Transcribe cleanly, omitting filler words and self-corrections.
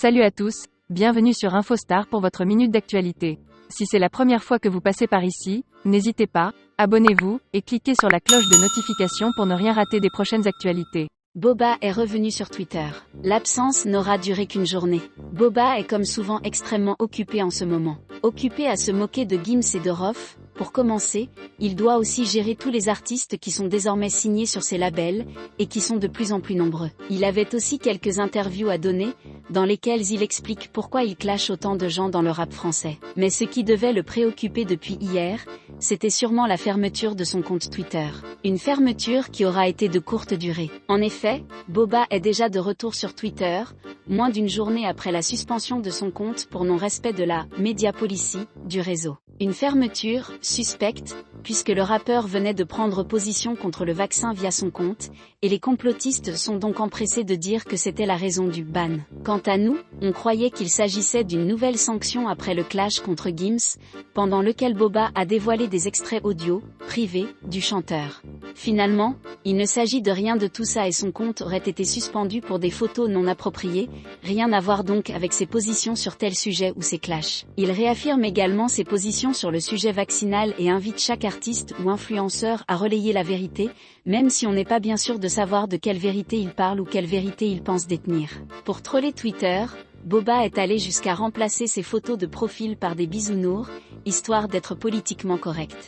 Salut à tous, bienvenue sur InfoStar pour votre minute d'actualité. Si c'est la première fois que vous passez par ici, n'hésitez pas, abonnez-vous, et cliquez sur la cloche de notification pour ne rien rater des prochaines actualités. Boba est revenu sur Twitter. L'absence n'aura duré qu'une journée. Boba est comme souvent extrêmement occupé en ce moment. Occupé à se moquer de Gims et de Rof, pour commencer, il doit aussi gérer tous les artistes qui sont désormais signés sur ses labels, et qui sont de plus en plus nombreux. Il avait aussi quelques interviews à donner, dans lesquelles il explique pourquoi il clash autant de gens dans le rap français. Mais ce qui devait le préoccuper depuis hier, c'était sûrement la fermeture de son compte Twitter. Une fermeture qui aura été de courte durée. En effet, Boba est déjà de retour sur Twitter, moins d'une journée après la suspension de son compte pour non-respect de la « media policy » du réseau. Une fermeture suspecte, puisque le rappeur venait de prendre position contre le vaccin via son compte, et les complotistes sont donc empressés de dire que c'était la raison du ban. Quant à nous, on croyait qu'il s'agissait d'une nouvelle sanction après le clash contre Gims, pendant lequel Boba a dévoilé des extraits audio, privés, du chanteur. Finalement, il ne s'agit de rien de tout ça et son compte aurait été suspendu pour des photos non appropriées, rien à voir donc avec ses positions sur tel sujet ou ses clashs. Il réaffirme également ses positions sur le sujet vaccinal et invite chaque artiste ou influenceur à relayer la vérité, même si on n'est pas bien sûr de savoir de quelle vérité il parle ou quelle vérité il pense détenir. Pour troller Twitter, Boba est allé jusqu'à remplacer ses photos de profil par des bisounours, histoire d'être politiquement correct.